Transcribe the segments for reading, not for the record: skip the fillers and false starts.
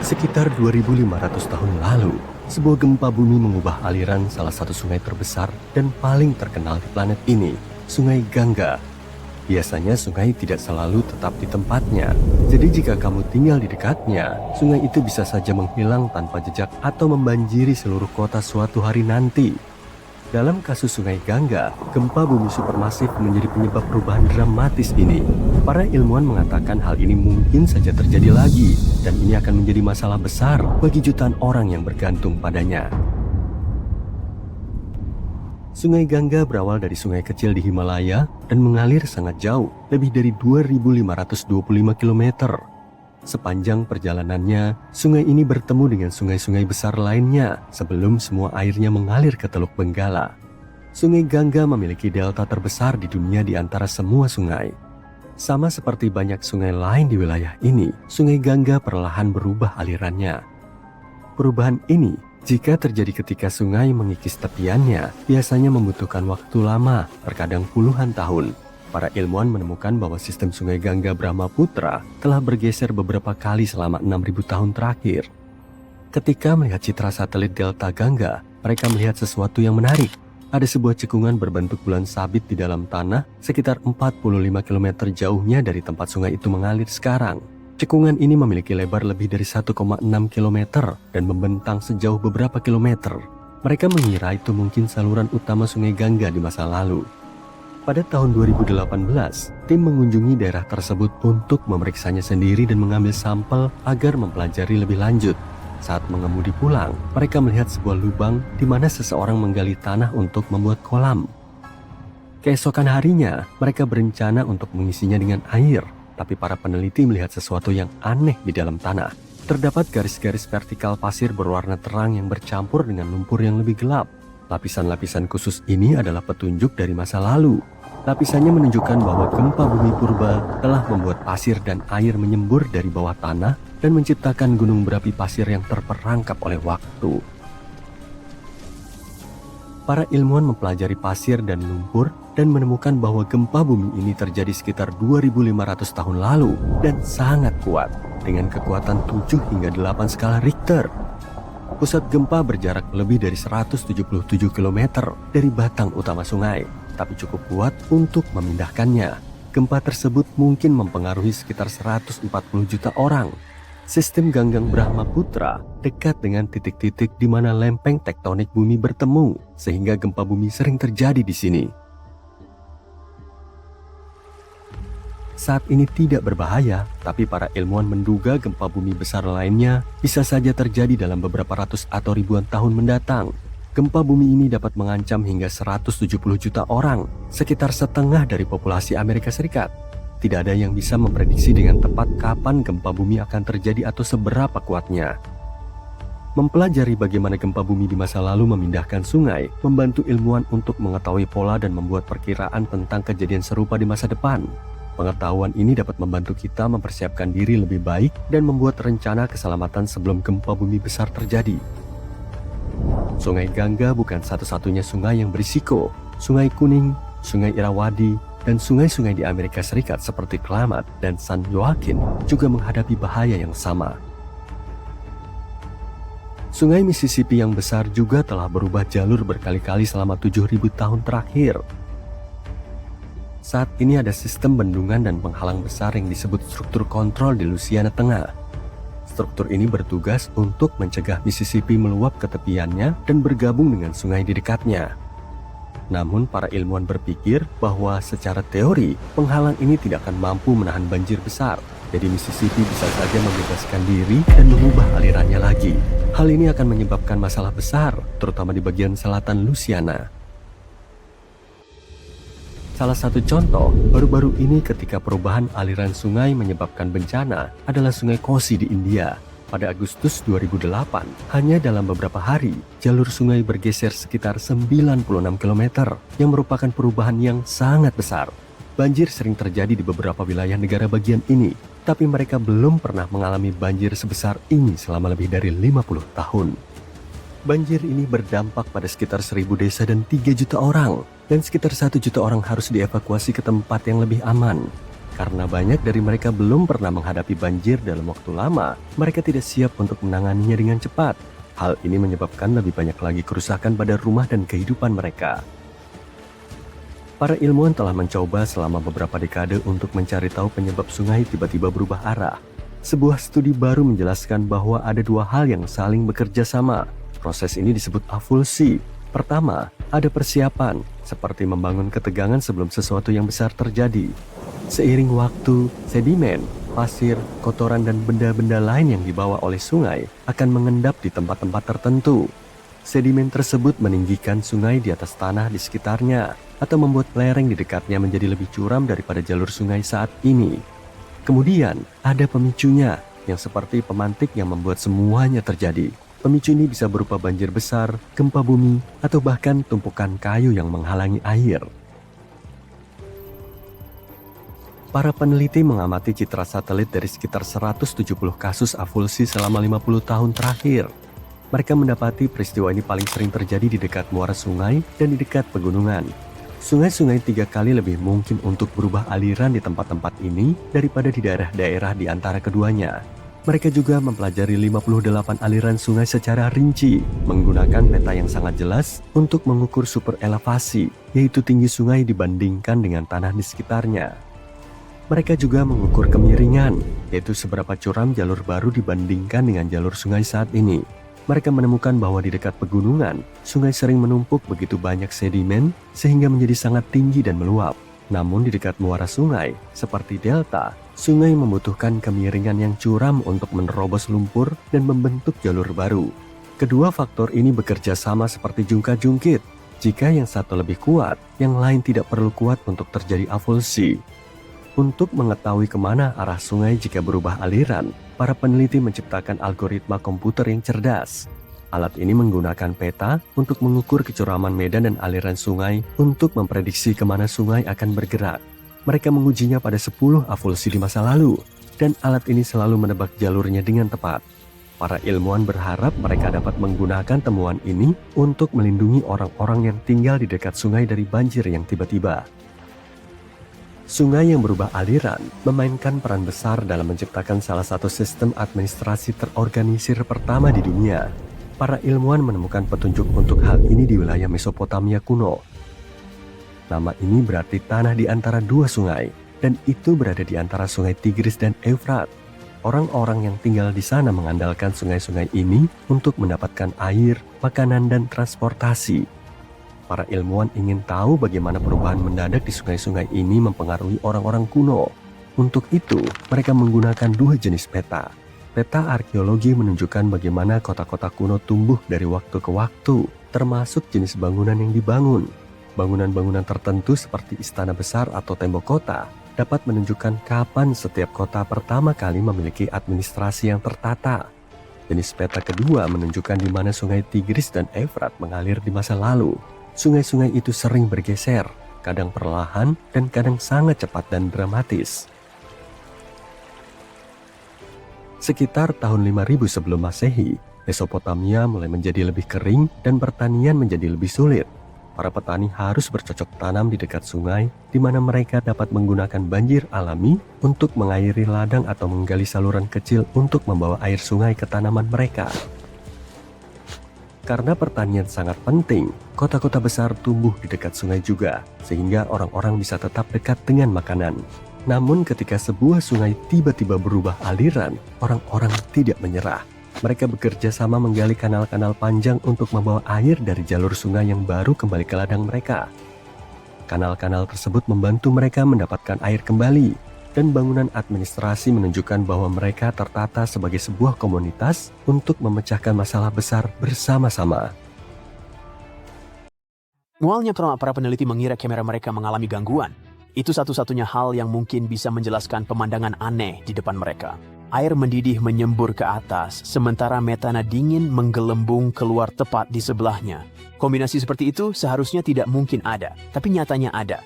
Sekitar 2.500 tahun lalu, sebuah gempa bumi mengubah aliran salah satu sungai terbesar dan paling terkenal di planet ini, Sungai Gangga. Biasanya sungai tidak selalu tetap di tempatnya, jadi jika kamu tinggal di dekatnya, sungai itu bisa saja menghilang tanpa jejak atau membanjiri seluruh kota suatu hari nanti. Dalam kasus Sungai Gangga, gempa bumi supermasif menjadi penyebab perubahan dramatis ini. Para ilmuwan mengatakan hal ini mungkin saja terjadi lagi, dan ini akan menjadi masalah besar bagi jutaan orang yang bergantung padanya. Sungai Gangga berawal dari sungai kecil di Himalaya dan mengalir sangat jauh, lebih dari 2.525 km. Sepanjang perjalanannya, sungai ini bertemu dengan sungai-sungai besar lainnya sebelum semua airnya mengalir ke Teluk Benggala. Sungai Gangga memiliki delta terbesar di dunia di antara semua sungai. Sama seperti banyak sungai lain di wilayah ini, Sungai Gangga perlahan berubah alirannya. Perubahan ini, jika terjadi ketika sungai mengikis tepiannya, biasanya membutuhkan waktu lama, terkadang puluhan tahun. Para ilmuwan menemukan bahwa sistem Sungai Gangga Brahmaputra telah bergeser beberapa kali selama 6.000 tahun terakhir. Ketika melihat citra satelit Delta Gangga, mereka melihat sesuatu yang menarik. Ada sebuah cekungan berbentuk bulan sabit di dalam tanah sekitar 45 km jauhnya dari tempat sungai itu mengalir sekarang. Cekungan ini memiliki lebar lebih dari 1,6 km dan membentang sejauh beberapa kilometer. Mereka mengira itu mungkin saluran utama Sungai Gangga di masa lalu. Pada tahun 2018, tim mengunjungi daerah tersebut untuk memeriksanya sendiri dan mengambil sampel agar mempelajari lebih lanjut. Saat mengemudi pulang, mereka melihat sebuah lubang di mana seseorang menggali tanah untuk membuat kolam. Keesokan harinya, mereka berencana untuk mengisinya dengan air, tapi para peneliti melihat sesuatu yang aneh di dalam tanah. Terdapat garis-garis vertikal pasir berwarna terang yang bercampur dengan lumpur yang lebih gelap. Lapisan-lapisan khusus ini adalah petunjuk dari masa lalu. Lapisannya menunjukkan bahwa gempa bumi purba telah membuat pasir dan air menyembur dari bawah tanah dan menciptakan gunung berapi pasir yang terperangkap oleh waktu. Para ilmuwan mempelajari pasir dan lumpur dan menemukan bahwa gempa bumi ini terjadi sekitar 2.500 tahun lalu dan sangat kuat dengan kekuatan 7 hingga 8 skala Richter. Pusat gempa berjarak lebih dari 177 km dari batang utama sungai, tapi cukup kuat untuk memindahkannya. Gempa tersebut mungkin mempengaruhi sekitar 140 juta orang. Sistem ganggang Brahmaputra dekat dengan titik-titik di mana lempeng tektonik bumi bertemu, sehingga gempa bumi sering terjadi di sini. Saat ini tidak berbahaya, tapi para ilmuwan menduga gempa bumi besar lainnya bisa saja terjadi dalam beberapa ratus atau ribuan tahun mendatang. Gempa bumi ini dapat mengancam hingga 170 juta orang, sekitar setengah dari populasi Amerika Serikat. Tidak ada yang bisa memprediksi dengan tepat kapan gempa bumi akan terjadi atau seberapa kuatnya. Mempelajari bagaimana gempa bumi di masa lalu memindahkan sungai, membantu ilmuwan untuk mengetahui pola dan membuat perkiraan tentang kejadian serupa di masa depan. Pengetahuan ini dapat membantu kita mempersiapkan diri lebih baik dan membuat rencana keselamatan sebelum gempa bumi besar terjadi. Sungai Gangga bukan satu-satunya sungai yang berisiko. Sungai Kuning, Sungai Irrawaddy, dan sungai-sungai di Amerika Serikat seperti Klamath dan San Joaquin juga menghadapi bahaya yang sama. Sungai Mississippi yang besar juga telah berubah jalur berkali-kali selama 7.000 tahun terakhir. Saat ini ada sistem bendungan dan penghalang besar yang disebut struktur kontrol di Louisiana Tengah. Struktur ini bertugas untuk mencegah Mississippi meluap ke tepiannya dan bergabung dengan sungai di dekatnya. Namun para ilmuwan berpikir bahwa secara teori penghalang ini tidak akan mampu menahan banjir besar. Jadi Mississippi bisa saja membebaskan diri dan mengubah alirannya lagi. Hal ini akan menyebabkan masalah besar, terutama di bagian selatan Louisiana. Salah satu contoh baru-baru ini ketika perubahan aliran sungai menyebabkan bencana adalah Sungai Kosi di India. Pada Agustus 2008, hanya dalam beberapa hari, jalur sungai bergeser sekitar 96 km yang merupakan perubahan yang sangat besar. Banjir sering terjadi di beberapa wilayah negara bagian ini, tapi mereka belum pernah mengalami banjir sebesar ini selama lebih dari 50 tahun. Banjir ini berdampak pada sekitar 1.000 desa dan 3 juta orang, dan sekitar 1 juta orang harus dievakuasi ke tempat yang lebih aman. Karena banyak dari mereka belum pernah menghadapi banjir dalam waktu lama, mereka tidak siap untuk menanganinya dengan cepat. Hal ini menyebabkan lebih banyak lagi kerusakan pada rumah dan kehidupan mereka. Para ilmuwan telah mencoba selama beberapa dekade untuk mencari tahu penyebab sungai tiba-tiba berubah arah. Sebuah studi baru menjelaskan bahwa ada dua hal yang saling bekerja sama. Proses ini disebut avulsi. Pertama, ada persiapan, seperti membangun ketegangan sebelum sesuatu yang besar terjadi. Seiring waktu, sedimen, pasir, kotoran, dan benda-benda lain yang dibawa oleh sungai akan mengendap di tempat-tempat tertentu. Sedimen tersebut meninggikan sungai di atas tanah di sekitarnya atau membuat lereng di dekatnya menjadi lebih curam daripada jalur sungai saat ini. Kemudian, ada pemicunya yang seperti pemantik yang membuat semuanya terjadi. Pemicu ini bisa berupa banjir besar, gempa bumi, atau bahkan tumpukan kayu yang menghalangi air. Para peneliti mengamati citra satelit dari sekitar 170 kasus avulsi selama 50 tahun terakhir. Mereka mendapati peristiwa ini paling sering terjadi di dekat muara sungai dan di dekat pegunungan. Sungai-sungai 3 kali lebih mungkin untuk berubah aliran di tempat-tempat ini daripada di daerah-daerah di antara keduanya. Mereka juga mempelajari 58 aliran sungai secara rinci, menggunakan peta yang sangat jelas untuk mengukur super elevasi, yaitu tinggi sungai dibandingkan dengan tanah di sekitarnya. Mereka juga mengukur kemiringan, yaitu seberapa curam jalur baru dibandingkan dengan jalur sungai saat ini. Mereka menemukan bahwa di dekat pegunungan, sungai sering menumpuk begitu banyak sedimen sehingga menjadi sangat tinggi dan meluap. Namun di dekat muara sungai, seperti delta, sungai membutuhkan kemiringan yang curam untuk menerobos lumpur dan membentuk jalur baru. Kedua faktor ini bekerja sama seperti jungka-jungkit. Jika yang satu lebih kuat, yang lain tidak perlu kuat untuk terjadi avulsi. Untuk mengetahui kemana arah sungai jika berubah aliran, para peneliti menciptakan algoritma komputer yang cerdas. Alat ini menggunakan peta untuk mengukur kecuraman medan dan aliran sungai untuk memprediksi kemana sungai akan bergerak. Mereka mengujinya pada 10 avulsi di masa lalu, dan alat ini selalu menebak jalurnya dengan tepat. Para ilmuwan berharap mereka dapat menggunakan temuan ini untuk melindungi orang-orang yang tinggal di dekat sungai dari banjir yang tiba-tiba. Sungai yang berubah aliran memainkan peran besar dalam menciptakan salah satu sistem administrasi terorganisir pertama di dunia. Para ilmuwan menemukan petunjuk untuk hal ini di wilayah Mesopotamia kuno. Nama ini berarti tanah di antara dua sungai, dan itu berada di antara sungai Tigris dan Efrat. Orang-orang yang tinggal di sana mengandalkan sungai-sungai ini untuk mendapatkan air, makanan, dan transportasi. Para ilmuwan ingin tahu bagaimana perubahan mendadak di sungai-sungai ini mempengaruhi orang-orang kuno. Untuk itu, mereka menggunakan dua jenis peta. Peta arkeologi menunjukkan bagaimana kota-kota kuno tumbuh dari waktu ke waktu, termasuk jenis bangunan yang dibangun. Bangunan-bangunan tertentu seperti istana besar atau tembok kota dapat menunjukkan kapan setiap kota pertama kali memiliki administrasi yang tertata. Jenis peta kedua menunjukkan di mana sungai Tigris dan Efrat mengalir di masa lalu. Sungai-sungai itu sering bergeser, kadang perlahan dan kadang sangat cepat dan dramatis. Sekitar tahun 5000 sebelum Masehi, Mesopotamia mulai menjadi lebih kering dan pertanian menjadi lebih sulit. Para petani harus bercocok tanam di dekat sungai, di mana mereka dapat menggunakan banjir alami untuk mengairi ladang atau menggali saluran kecil untuk membawa air sungai ke tanaman mereka. Karena pertanian sangat penting, kota-kota besar tumbuh di dekat sungai juga, sehingga orang-orang bisa tetap dekat dengan makanan. Namun ketika sebuah sungai tiba-tiba berubah aliran, orang-orang tidak menyerah. Mereka bekerja sama menggali kanal-kanal panjang untuk membawa air dari jalur sungai yang baru kembali ke ladang mereka. Kanal-kanal tersebut membantu mereka mendapatkan air kembali, dan bangunan administrasi menunjukkan bahwa mereka tertata sebagai sebuah komunitas untuk memecahkan masalah besar bersama-sama. Mualnya para peneliti mengira kamera mereka mengalami gangguan. Itu satu-satunya hal yang mungkin bisa menjelaskan pemandangan aneh di depan mereka. Air mendidih menyembur ke atas, sementara metana dingin menggelembung keluar tepat di sebelahnya. Kombinasi seperti itu seharusnya tidak mungkin ada, tapi nyatanya ada.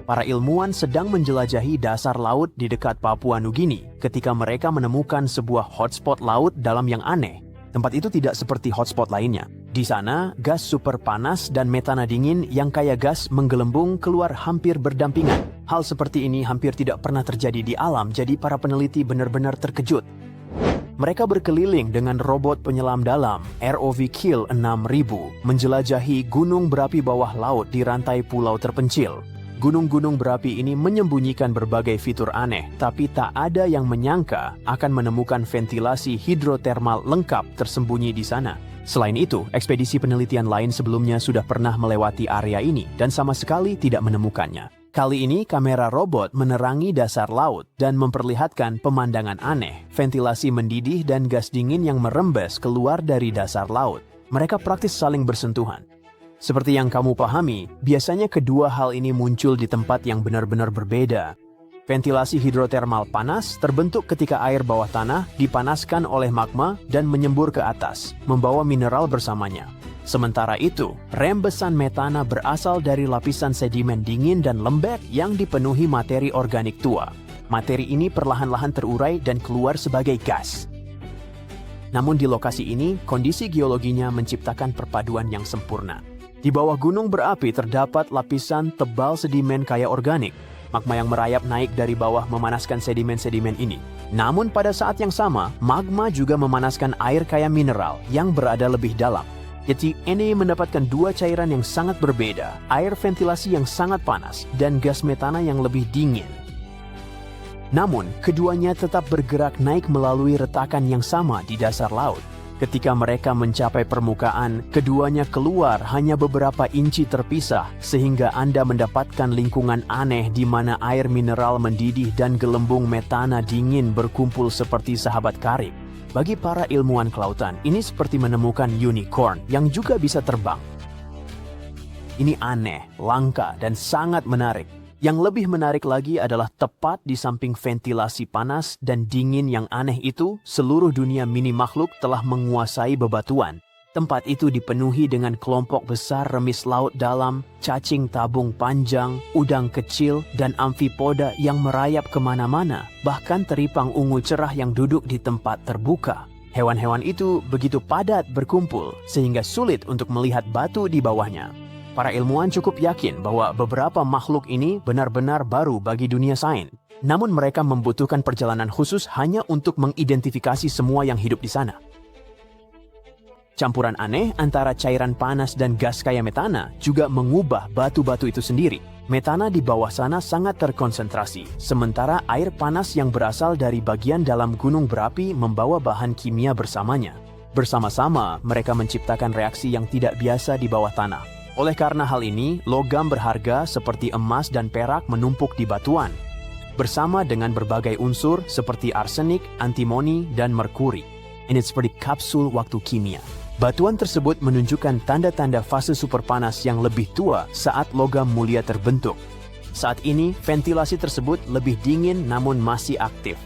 Para ilmuwan sedang menjelajahi dasar laut di dekat Papua Nugini ketika mereka menemukan sebuah hotspot laut dalam yang aneh. Tempat itu tidak seperti hotspot lainnya. Di sana, gas super panas dan metana dingin yang kaya gas menggelembung keluar hampir berdampingan. Hal seperti ini hampir tidak pernah terjadi di alam, jadi para peneliti benar-benar terkejut. Mereka berkeliling dengan robot penyelam dalam ROV Kiel 6000 menjelajahi gunung berapi bawah laut di rantai pulau terpencil. Gunung-gunung berapi ini menyembunyikan berbagai fitur aneh, tapi tak ada yang menyangka akan menemukan ventilasi hidrotermal lengkap tersembunyi di sana. Selain itu, ekspedisi penelitian lain sebelumnya sudah pernah melewati area ini dan sama sekali tidak menemukannya. Kali ini kamera robot menerangi dasar laut dan memperlihatkan pemandangan aneh, ventilasi mendidih dan gas dingin yang merembes keluar dari dasar laut. Mereka praktis saling bersentuhan. Seperti yang kamu pahami, biasanya kedua hal ini muncul di tempat yang benar-benar berbeda. Ventilasi hidrotermal panas terbentuk ketika air bawah tanah dipanaskan oleh magma dan menyembur ke atas, membawa mineral bersamanya. Sementara itu, rembesan metana berasal dari lapisan sedimen dingin dan lembek yang dipenuhi materi organik tua. Materi ini perlahan-lahan terurai dan keluar sebagai gas. Namun di lokasi ini, kondisi geologinya menciptakan perpaduan yang sempurna. Di bawah gunung berapi terdapat lapisan tebal sedimen kaya organik. Magma yang merayap naik dari bawah memanaskan sedimen-sedimen ini. Namun pada saat yang sama, magma juga memanaskan air kaya mineral yang berada lebih dalam. Jadi ini mendapatkan dua cairan yang sangat berbeda, air ventilasi yang sangat panas dan gas metana yang lebih dingin. Namun, keduanya tetap bergerak naik melalui retakan yang sama di dasar laut. Ketika mereka mencapai permukaan, keduanya keluar hanya beberapa inci terpisah, sehingga Anda mendapatkan lingkungan aneh di mana air mineral mendidih dan gelembung metana dingin berkumpul seperti sahabat karib. Bagi para ilmuwan kelautan, ini seperti menemukan unicorn yang juga bisa terbang. Ini aneh, langka, dan sangat menarik. Yang lebih menarik lagi adalah tepat di samping ventilasi panas dan dingin yang aneh itu, seluruh dunia mini makhluk telah menguasai bebatuan. Tempat itu dipenuhi dengan kelompok besar remis laut dalam, cacing tabung panjang, udang kecil, dan amfipoda yang merayap kemana-mana, bahkan teripang ungu cerah yang duduk di tempat terbuka. Hewan-hewan itu begitu padat berkumpul, sehingga sulit untuk melihat batu di bawahnya. Para ilmuwan cukup yakin bahwa beberapa makhluk ini benar-benar baru bagi dunia sains. Namun mereka membutuhkan perjalanan khusus hanya untuk mengidentifikasi semua yang hidup di sana. Campuran aneh antara cairan panas dan gas kaya metana juga mengubah batu-batu itu sendiri. Metana di bawah sana sangat terkonsentrasi, sementara air panas yang berasal dari bagian dalam gunung berapi membawa bahan kimia bersamanya. Bersama-sama, mereka menciptakan reaksi yang tidak biasa di bawah tanah. Oleh karena hal ini, logam berharga seperti emas dan perak menumpuk di batuan, bersama dengan berbagai unsur seperti arsenik, antimoni, dan merkuri. Ini seperti kapsul waktu kimia. Batuan tersebut menunjukkan tanda-tanda fase superpanas yang lebih tua saat logam mulia terbentuk. Saat ini, ventilasi tersebut lebih dingin namun masih aktif.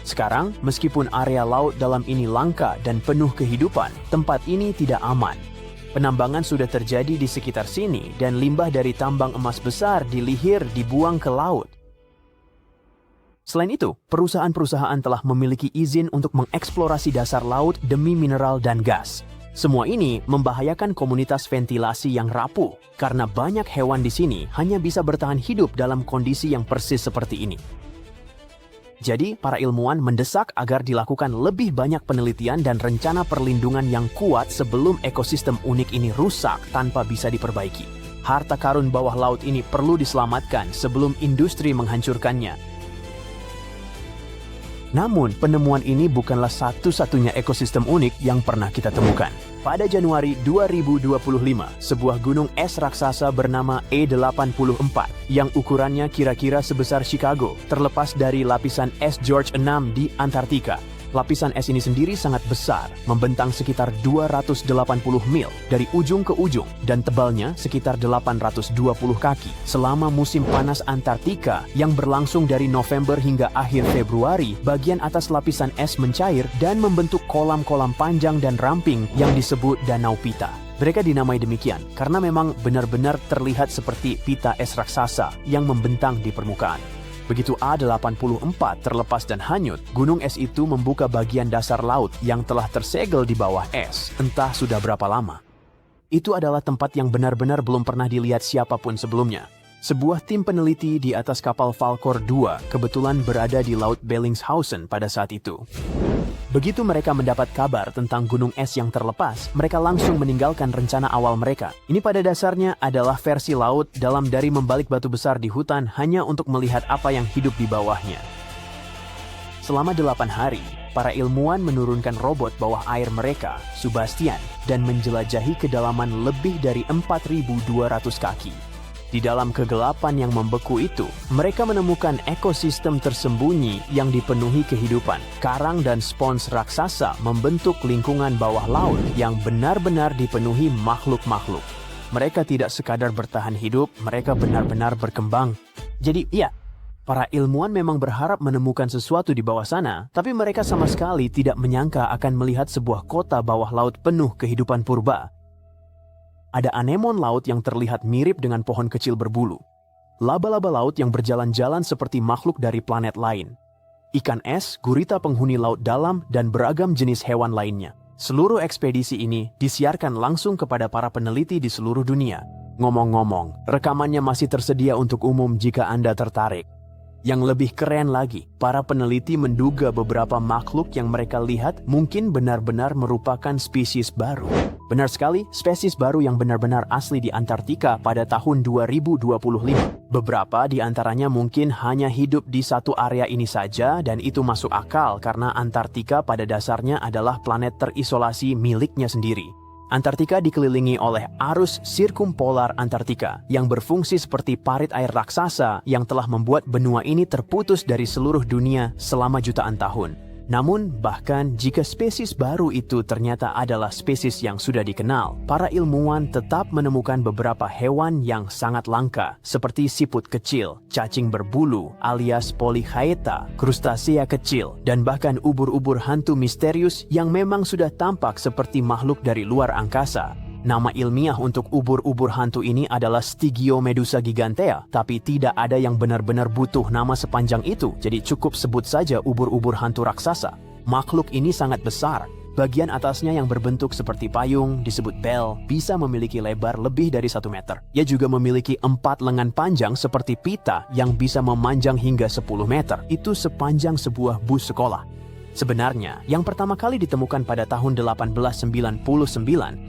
Sekarang, meskipun area laut dalam ini langka dan penuh kehidupan, tempat ini tidak aman. Penambangan sudah terjadi di sekitar sini dan limbah dari tambang emas besar di Lihir dibuang ke laut. Selain itu, perusahaan-perusahaan telah memiliki izin untuk mengeksplorasi dasar laut demi mineral dan gas. Semua ini membahayakan komunitas ventilasi yang rapuh karena banyak hewan di sini hanya bisa bertahan hidup dalam kondisi yang persis seperti ini. Jadi, para ilmuwan mendesak agar dilakukan lebih banyak penelitian dan rencana perlindungan yang kuat sebelum ekosistem unik ini rusak tanpa bisa diperbaiki. Harta karun bawah laut ini perlu diselamatkan sebelum industri menghancurkannya. Namun, penemuan ini bukanlah satu-satunya ekosistem unik yang pernah kita temukan. Pada Januari 2025, sebuah gunung es raksasa bernama E84 yang ukurannya kira-kira sebesar Chicago terlepas dari lapisan es George 6 di Antartika. Lapisan es ini sendiri sangat besar, membentang sekitar 280 mil dari ujung ke ujung dan tebalnya sekitar 820 kaki. Selama musim panas Antartika yang berlangsung dari November hingga akhir Februari, bagian atas lapisan es mencair dan membentuk kolam-kolam panjang dan ramping yang disebut Danau Pita. Mereka dinamai demikian karena memang benar-benar terlihat seperti pita es raksasa yang membentang di permukaan. Begitu A84 terlepas dan hanyut, gunung es itu membuka bagian dasar laut yang telah tersegel di bawah es, entah sudah berapa lama. Itu adalah tempat yang benar-benar belum pernah dilihat siapapun sebelumnya. Sebuah tim peneliti di atas kapal Falkor 2 kebetulan berada di Laut Bellingshausen pada saat itu. Begitu mereka mendapat kabar tentang gunung es yang terlepas, mereka langsung meninggalkan rencana awal mereka. Ini pada dasarnya adalah versi laut dalam dari membalik batu besar di hutan hanya untuk melihat apa yang hidup di bawahnya. Selama 8 hari, para ilmuwan menurunkan robot bawah air mereka, Sebastian, dan menjelajahi kedalaman lebih dari 4.200 kaki. Di dalam kegelapan yang membeku itu, mereka menemukan ekosistem tersembunyi yang dipenuhi kehidupan. Karang dan spons raksasa membentuk lingkungan bawah laut yang benar-benar dipenuhi makhluk-makhluk. Mereka tidak sekadar bertahan hidup, mereka benar-benar berkembang. Jadi, iya, para ilmuwan memang berharap menemukan sesuatu di bawah sana, tapi mereka sama sekali tidak menyangka akan melihat sebuah kota bawah laut penuh kehidupan purba. Ada anemon laut yang terlihat mirip dengan pohon kecil berbulu. Laba-laba laut yang berjalan-jalan seperti makhluk dari planet lain. Ikan es, gurita penghuni laut dalam, dan beragam jenis hewan lainnya. Seluruh ekspedisi ini disiarkan langsung kepada para peneliti di seluruh dunia. Ngomong-ngomong, rekamannya masih tersedia untuk umum jika Anda tertarik. Yang lebih keren lagi, para peneliti menduga beberapa makhluk yang mereka lihat mungkin benar-benar merupakan spesies baru. Benar sekali, spesies baru yang benar-benar asli di Antartika pada tahun 2025. Beberapa di antaranya mungkin hanya hidup di satu area ini saja dan itu masuk akal karena Antartika pada dasarnya adalah planet terisolasi miliknya sendiri. Antartika dikelilingi oleh arus sirkumpolar Antartika yang berfungsi seperti parit air raksasa yang telah membuat benua ini terputus dari seluruh dunia selama jutaan tahun. Namun, bahkan jika spesies baru itu ternyata adalah spesies yang sudah dikenal, para ilmuwan tetap menemukan beberapa hewan yang sangat langka, seperti siput kecil, cacing berbulu alias Polychaeta, krustasea kecil, dan bahkan ubur-ubur hantu misterius yang memang sudah tampak seperti makhluk dari luar angkasa. Nama ilmiah untuk ubur-ubur hantu ini adalah Stygiomedusa gigantea, tapi tidak ada yang benar-benar butuh nama sepanjang itu, jadi cukup sebut saja ubur-ubur hantu raksasa. Makhluk ini sangat besar. Bagian atasnya yang berbentuk seperti payung, disebut bell, bisa memiliki lebar lebih dari 1 meter. Ia juga memiliki 4 lengan panjang seperti pita yang bisa memanjang hingga 10 meter. Itu sepanjang sebuah bus sekolah. Sebenarnya, yang pertama kali ditemukan pada tahun 1899,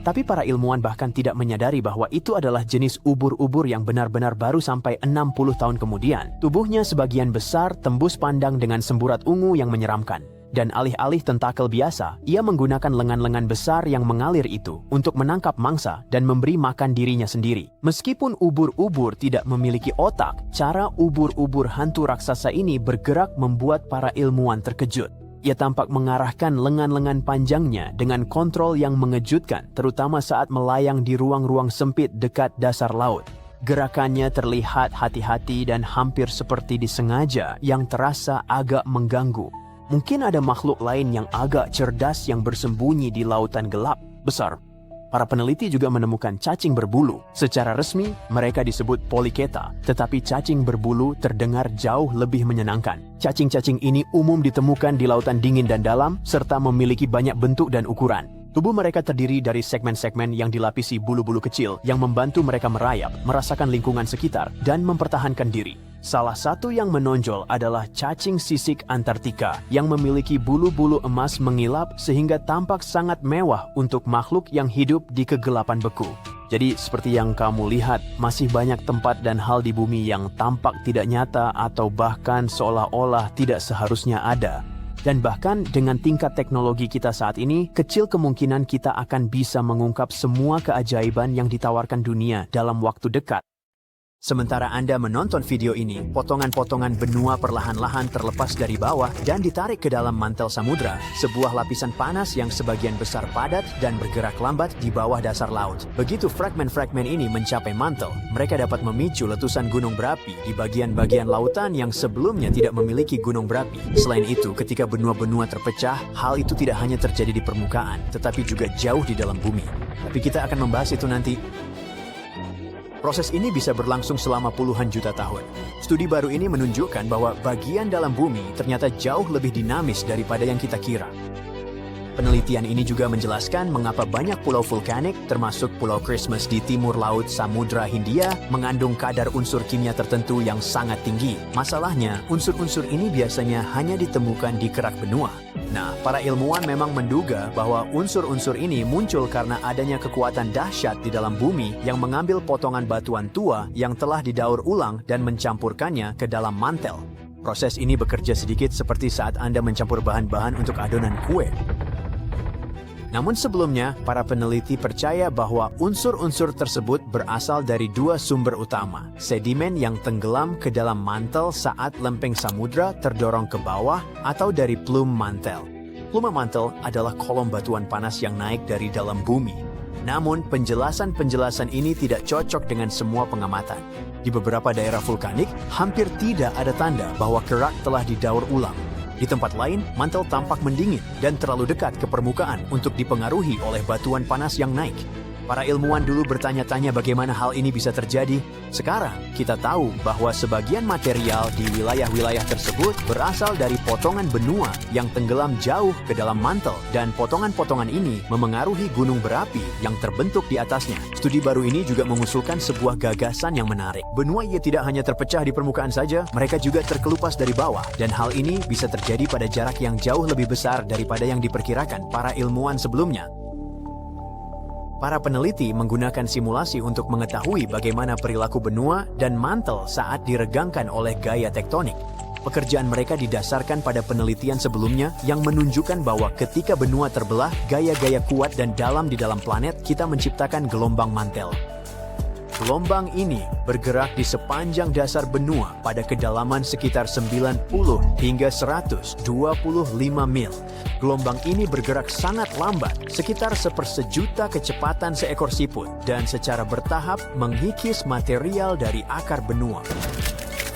tapi para ilmuwan bahkan tidak menyadari bahwa itu adalah jenis ubur-ubur yang benar-benar baru sampai 60 tahun kemudian. Tubuhnya sebagian besar tembus pandang dengan semburat ungu yang menyeramkan. Dan alih-alih tentakel biasa, ia menggunakan lengan-lengan besar yang mengalir itu untuk menangkap mangsa dan memberi makan dirinya sendiri. Meskipun ubur-ubur tidak memiliki otak, cara ubur-ubur hantu raksasa ini bergerak membuat para ilmuwan terkejut. Ia tampak mengarahkan lengan-lengan panjangnya dengan kontrol yang mengejutkan, terutama saat melayang di ruang-ruang sempit dekat dasar laut. Gerakannya terlihat hati-hati dan hampir seperti disengaja yang terasa agak mengganggu. Mungkin ada makhluk lain yang agak cerdas yang bersembunyi di lautan gelap besar. Para peneliti juga menemukan cacing berbulu. Secara resmi, mereka disebut Polychaeta, tetapi cacing berbulu terdengar jauh lebih menyenangkan. Cacing-cacing ini umum ditemukan di lautan dingin dan dalam, serta memiliki banyak bentuk dan ukuran. Tubuh mereka terdiri dari segmen-segmen yang dilapisi bulu-bulu kecil yang membantu mereka merayap, merasakan lingkungan sekitar, dan mempertahankan diri. Salah satu yang menonjol adalah cacing sisik Antartika yang memiliki bulu-bulu emas mengilap sehingga tampak sangat mewah untuk makhluk yang hidup di kegelapan beku. Jadi seperti yang kamu lihat, masih banyak tempat dan hal di bumi yang tampak tidak nyata atau bahkan seolah-olah tidak seharusnya ada. Dan bahkan dengan tingkat teknologi kita saat ini, kecil kemungkinan kita akan bisa mengungkap semua keajaiban yang ditawarkan dunia dalam waktu dekat. Sementara Anda menonton video ini, potongan-potongan benua perlahan-lahan terlepas dari bawah dan ditarik ke dalam mantel samudra, sebuah lapisan panas yang sebagian besar padat dan bergerak lambat di bawah dasar laut. Begitu fragmen-fragmen ini mencapai mantel, mereka dapat memicu letusan gunung berapi di bagian-bagian lautan yang sebelumnya tidak memiliki gunung berapi. Selain itu, ketika benua-benua terpecah, hal itu tidak hanya terjadi di permukaan, tetapi juga jauh di dalam bumi. Tapi kita akan membahas itu nanti. Proses ini bisa berlangsung selama puluhan juta tahun. Studi baru ini menunjukkan bahwa bagian dalam bumi ternyata jauh lebih dinamis daripada yang kita kira. Penelitian ini juga menjelaskan mengapa banyak pulau vulkanik, termasuk Pulau Christmas di timur laut Samudra Hindia, mengandung kadar unsur kimia tertentu yang sangat tinggi. Masalahnya, unsur-unsur ini biasanya hanya ditemukan di kerak benua. Nah, para ilmuwan memang menduga bahwa unsur-unsur ini muncul karena adanya kekuatan dahsyat di dalam bumi yang mengambil potongan batuan tua yang telah didaur ulang dan mencampurkannya ke dalam mantel. Proses ini bekerja sedikit seperti saat Anda mencampur bahan-bahan untuk adonan kue. Namun sebelumnya, para peneliti percaya bahwa unsur-unsur tersebut berasal dari dua sumber utama, sedimen yang tenggelam ke dalam mantel saat lempeng samudra terdorong ke bawah atau dari plume mantel. Plume mantel adalah kolom batuan panas yang naik dari dalam bumi. Namun, penjelasan-penjelasan ini tidak cocok dengan semua pengamatan. Di beberapa daerah vulkanik, hampir tidak ada tanda bahwa kerak telah didaur ulang. Di tempat lain, mantel tampak mendingin dan terlalu dekat ke permukaan untuk dipengaruhi oleh batuan panas yang naik. Para ilmuwan dulu bertanya-tanya bagaimana hal ini bisa terjadi. Sekarang, kita tahu bahwa sebagian material di wilayah-wilayah tersebut berasal dari potongan benua yang tenggelam jauh ke dalam mantel, dan potongan-potongan ini memengaruhi gunung berapi yang terbentuk di atasnya. Studi baru ini juga mengusulkan sebuah gagasan yang menarik. Benua ia tidak hanya terpecah di permukaan saja, mereka juga terkelupas dari bawah, dan hal ini bisa terjadi pada jarak yang jauh lebih besar daripada yang diperkirakan para ilmuwan sebelumnya. Para peneliti menggunakan simulasi untuk mengetahui bagaimana perilaku benua dan mantel saat diregangkan oleh gaya tektonik. Pekerjaan mereka didasarkan pada penelitian sebelumnya yang menunjukkan bahwa ketika benua terbelah, gaya-gaya kuat dan dalam di dalam planet kita menciptakan gelombang mantel. Gelombang ini bergerak di sepanjang dasar benua pada kedalaman sekitar 90 hingga 125 mil. Gelombang ini bergerak sangat lambat, sekitar sepersejuta kecepatan seekor siput, dan secara bertahap mengikis material dari akar benua.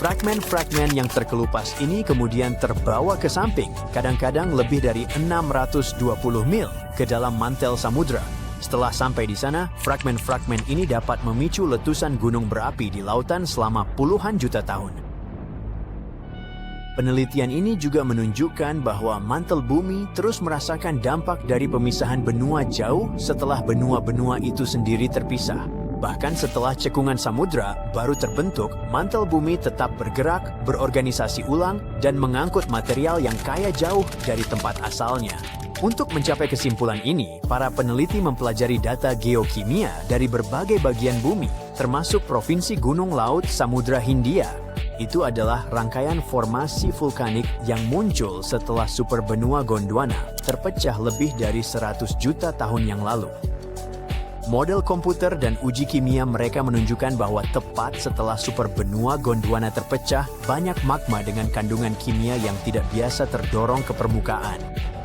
Fragmen-fragmen yang terkelupas ini kemudian terbawa ke samping, kadang-kadang lebih dari 620 mil ke dalam mantel samudra. Setelah sampai di sana, fragmen-fragmen ini dapat memicu letusan gunung berapi di lautan selama puluhan juta tahun. Penelitian ini juga menunjukkan bahwa mantel bumi terus merasakan dampak dari pemisahan benua jauh setelah benua-benua itu sendiri terpisah. Bahkan setelah cekungan samudra baru terbentuk, mantel bumi tetap bergerak, berorganisasi ulang, dan mengangkut material yang kaya jauh dari tempat asalnya. Untuk mencapai kesimpulan ini, para peneliti mempelajari data geokimia dari berbagai bagian bumi, termasuk Provinsi Gunung Laut Samudra Hindia. Itu adalah rangkaian formasi vulkanik yang muncul setelah superbenua Gondwana terpecah lebih dari 100 juta tahun yang lalu. Model komputer dan uji kimia mereka menunjukkan bahwa tepat setelah superbenua Gondwana terpecah, banyak magma dengan kandungan kimia yang tidak biasa terdorong ke permukaan.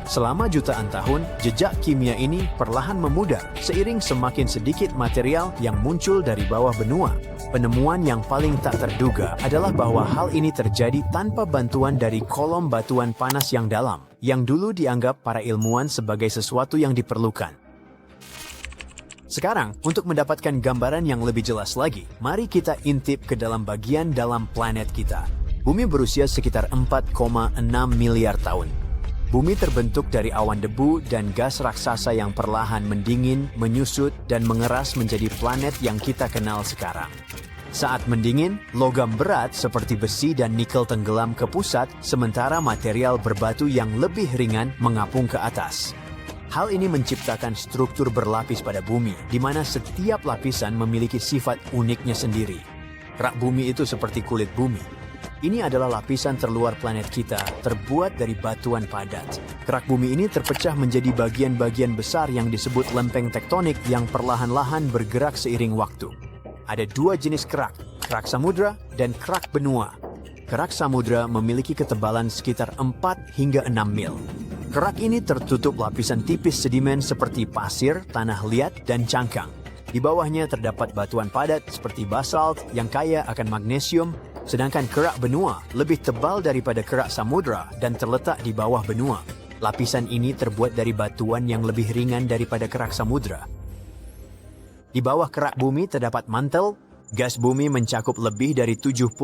Selama jutaan tahun, jejak kimia ini perlahan memudar seiring semakin sedikit material yang muncul dari bawah benua. Penemuan yang paling tak terduga adalah bahwa hal ini terjadi tanpa bantuan dari kolom batuan panas yang dalam, yang dulu dianggap para ilmuwan sebagai sesuatu yang diperlukan. Sekarang, untuk mendapatkan gambaran yang lebih jelas lagi, mari kita intip ke dalam bagian dalam planet kita. Bumi berusia sekitar 4,6 miliar tahun. Bumi terbentuk dari awan debu dan gas raksasa yang perlahan mendingin, menyusut, dan mengeras menjadi planet yang kita kenal sekarang. Saat mendingin, logam berat seperti besi dan nikel tenggelam ke pusat, sementara material berbatu yang lebih ringan mengapung ke atas. Hal ini menciptakan struktur berlapis pada bumi, di mana setiap lapisan memiliki sifat uniknya sendiri. Kerak bumi itu seperti kulit bumi. Ini adalah lapisan terluar planet kita, terbuat dari batuan padat. Kerak bumi ini terpecah menjadi bagian-bagian besar yang disebut lempeng tektonik yang perlahan-lahan bergerak seiring waktu. Ada dua jenis kerak samudra dan kerak benua. Kerak samudra memiliki ketebalan sekitar 4 hingga 6 mil. Kerak ini tertutup lapisan tipis sedimen seperti pasir, tanah liat, dan cangkang. Di bawahnya terdapat batuan padat seperti basalt yang kaya akan magnesium, sedangkan kerak benua lebih tebal daripada kerak samudra dan terletak di bawah benua. Lapisan ini terbuat dari batuan yang lebih ringan daripada kerak samudra. Di bawah kerak bumi terdapat mantel. Gas bumi mencakup lebih dari 75%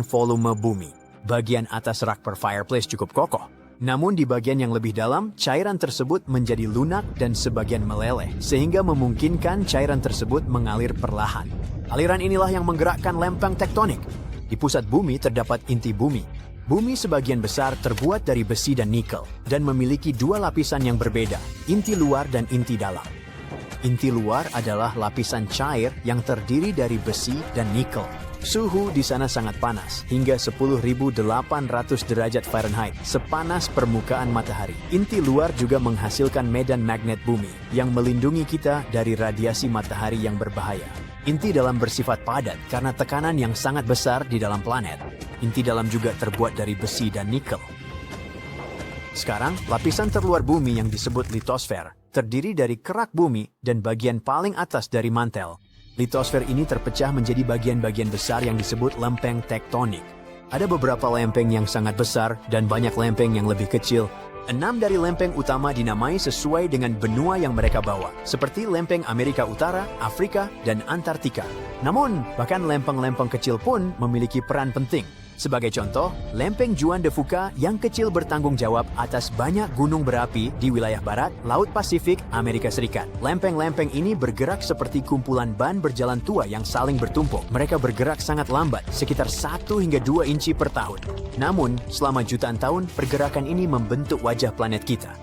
volume bumi. Bagian atas rak per fireplace cukup kokoh. Namun di bagian yang lebih dalam, cairan tersebut menjadi lunak dan sebagian meleleh, sehingga memungkinkan cairan tersebut mengalir perlahan. Aliran inilah yang menggerakkan lempeng tektonik. Di pusat bumi terdapat inti bumi. Bumi sebagian besar terbuat dari besi dan nikel, dan memiliki dua lapisan yang berbeda, inti luar dan inti dalam. Inti luar adalah lapisan cair yang terdiri dari besi dan nikel. Suhu di sana sangat panas, hingga 10.800 derajat Fahrenheit, sepanas permukaan matahari. Inti luar juga menghasilkan medan magnet bumi, yang melindungi kita dari radiasi matahari yang berbahaya. Inti dalam bersifat padat karena tekanan yang sangat besar di dalam planet. Inti dalam juga terbuat dari besi dan nikel. Sekarang, lapisan terluar bumi yang disebut litosfer, terdiri dari kerak bumi dan bagian paling atas dari mantel. Litosfer ini terpecah menjadi bagian-bagian besar yang disebut lempeng tektonik. Ada beberapa lempeng yang sangat besar dan banyak lempeng yang lebih kecil. 6 dari lempeng utama dinamai sesuai dengan benua yang mereka bawa, seperti lempeng Amerika Utara, Afrika, dan Antartika. Namun, bahkan lempeng-lempeng kecil pun memiliki peran penting. Sebagai contoh, lempeng Juan de Fuca yang kecil bertanggung jawab atas banyak gunung berapi di wilayah barat, Laut Pasifik, Amerika Serikat. Lempeng-lempeng ini bergerak seperti kumpulan ban berjalan tua yang saling bertumpuk. Mereka bergerak sangat lambat, sekitar 1 hingga 2 inci per tahun. Namun, selama jutaan tahun, pergerakan ini membentuk wajah planet kita.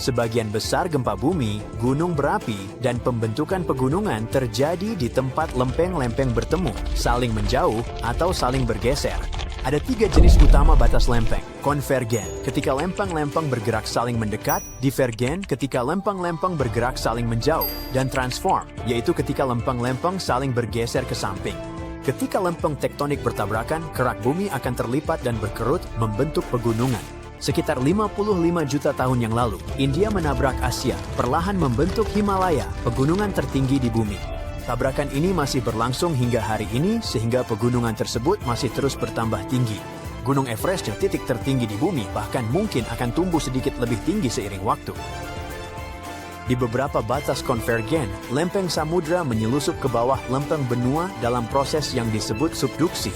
Sebagian besar gempa bumi, gunung berapi, dan pembentukan pegunungan terjadi di tempat lempeng-lempeng bertemu, saling menjauh, atau saling bergeser. Ada 3 jenis utama batas lempeng. Konvergen, ketika lempeng-lempeng bergerak saling mendekat, divergen, ketika lempeng-lempeng bergerak saling menjauh, dan transform, yaitu ketika lempeng-lempeng saling bergeser ke samping. Ketika lempeng tektonik bertabrakan, kerak bumi akan terlipat dan berkerut membentuk pegunungan. Sekitar 55 juta tahun yang lalu, India menabrak Asia, perlahan membentuk Himalaya, pegunungan tertinggi di bumi. Tabrakan ini masih berlangsung hingga hari ini, sehingga pegunungan tersebut masih terus bertambah tinggi. Gunung Everest, titik tertinggi di bumi, bahkan mungkin akan tumbuh sedikit lebih tinggi seiring waktu. Di beberapa batas konvergen, lempeng samudra menyelusup ke bawah lempeng benua dalam proses yang disebut subduksi.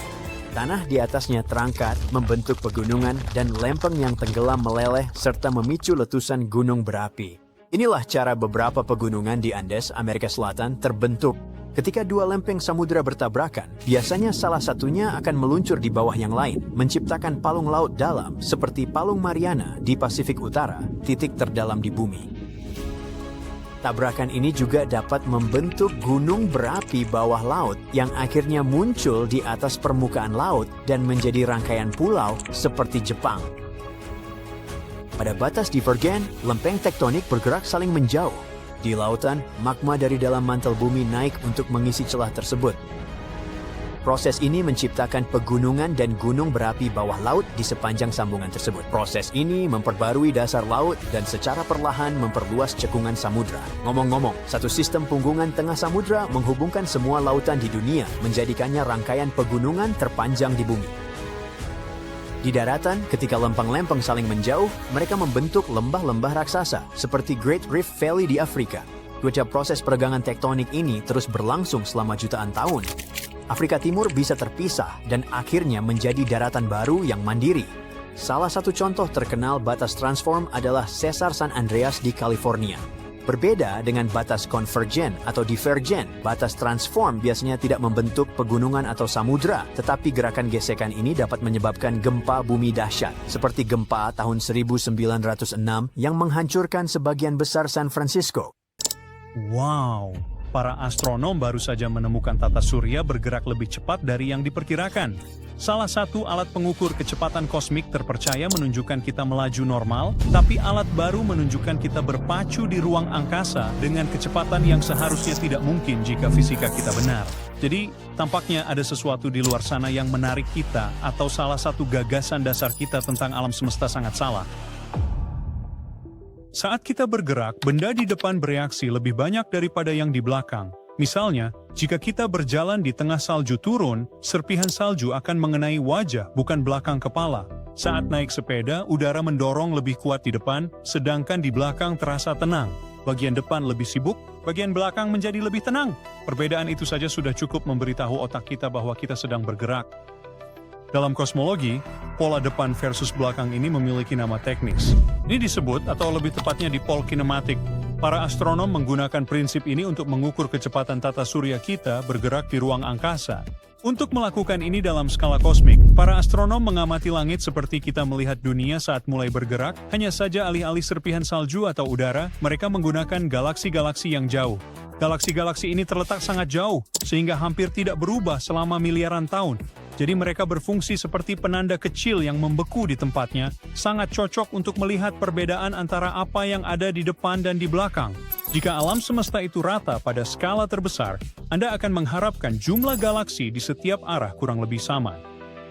Tanah di atasnya terangkat, membentuk pegunungan, dan lempeng yang tenggelam meleleh serta memicu letusan gunung berapi. Inilah cara beberapa pegunungan di Andes, Amerika Selatan terbentuk. Ketika 2 lempeng samudra bertabrakan, biasanya salah satunya akan meluncur di bawah yang lain, menciptakan palung laut dalam seperti Palung Mariana di Pasifik Utara, titik terdalam di bumi. Tabrakan ini juga dapat membentuk gunung berapi bawah laut yang akhirnya muncul di atas permukaan laut dan menjadi rangkaian pulau seperti Jepang. Pada batas divergen, lempeng tektonik bergerak saling menjauh. Di lautan, magma dari dalam mantel bumi naik untuk mengisi celah tersebut. Proses ini menciptakan pegunungan dan gunung berapi bawah laut di sepanjang sambungan tersebut. Proses ini memperbarui dasar laut dan secara perlahan memperluas cekungan samudra. Ngomong-ngomong, satu sistem punggungan tengah samudra menghubungkan semua lautan di dunia, menjadikannya rangkaian pegunungan terpanjang di bumi. Di daratan, ketika lempeng-lempeng saling menjauh, mereka membentuk lembah-lembah raksasa, seperti Great Rift Valley di Afrika. Proses peregangan tektonik ini terus berlangsung selama jutaan tahun. Afrika Timur bisa terpisah dan akhirnya menjadi daratan baru yang mandiri. Salah satu contoh terkenal batas transform adalah Sesar San Andreas di California. Berbeda dengan batas konvergen atau divergen, batas transform biasanya tidak membentuk pegunungan atau samudra, tetapi gerakan gesekan ini dapat menyebabkan gempa bumi dahsyat, seperti gempa tahun 1906 yang menghancurkan sebagian besar San Francisco. Wow, para astronom baru saja menemukan tata surya bergerak lebih cepat dari yang diperkirakan. Salah satu alat pengukur kecepatan kosmik terpercaya menunjukkan kita melaju normal, tapi alat baru menunjukkan kita berpacu di ruang angkasa dengan kecepatan yang seharusnya tidak mungkin jika fisika kita benar. Jadi, tampaknya ada sesuatu di luar sana yang menarik kita, atau salah satu gagasan dasar kita tentang alam semesta sangat salah. Saat kita bergerak, benda di depan bereaksi lebih banyak daripada yang di belakang. Misalnya, jika kita berjalan di tengah salju turun, serpihan salju akan mengenai wajah, bukan belakang kepala. Saat naik sepeda, udara mendorong lebih kuat di depan, sedangkan di belakang terasa tenang. Bagian depan lebih sibuk, bagian belakang menjadi lebih tenang. Perbedaan itu saja sudah cukup memberitahu otak kita bahwa kita sedang bergerak. Dalam kosmologi, pola depan versus belakang ini memiliki nama teknis. Ini disebut, atau lebih tepatnya dipol kinematik. Para astronom menggunakan prinsip ini untuk mengukur kecepatan tata surya kita bergerak di ruang angkasa. Untuk melakukan ini dalam skala kosmik, para astronom mengamati langit seperti kita melihat dunia saat mulai bergerak, hanya saja alih-alih serpihan salju atau udara, mereka menggunakan galaksi-galaksi yang jauh. Galaksi-galaksi ini terletak sangat jauh, sehingga hampir tidak berubah selama miliaran tahun. Jadi mereka berfungsi seperti penanda kecil yang membeku di tempatnya, sangat cocok untuk melihat perbedaan antara apa yang ada di depan dan di belakang. Jika alam semesta itu rata pada skala terbesar, Anda akan mengharapkan jumlah galaksi di setiap arah kurang lebih sama.